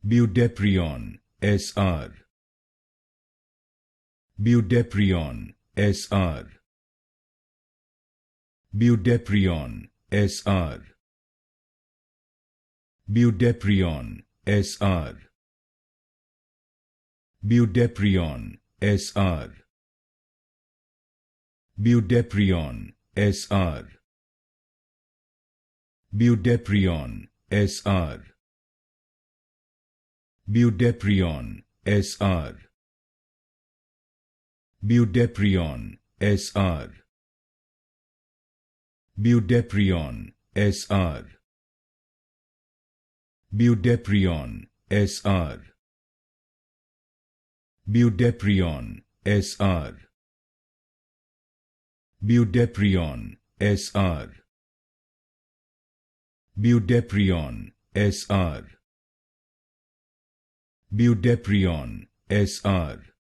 Budeprion SR. Budeprion SR. Budeprion SR. Budeprion SR. Budeprion SR. Budeprion SR. Budeprion SR. Budeprion SR. Budeprion SR. Budeprion SR. Budeprion SR. Budeprion SR. Budeprion SR. Budeprion SR. Budeprion SR.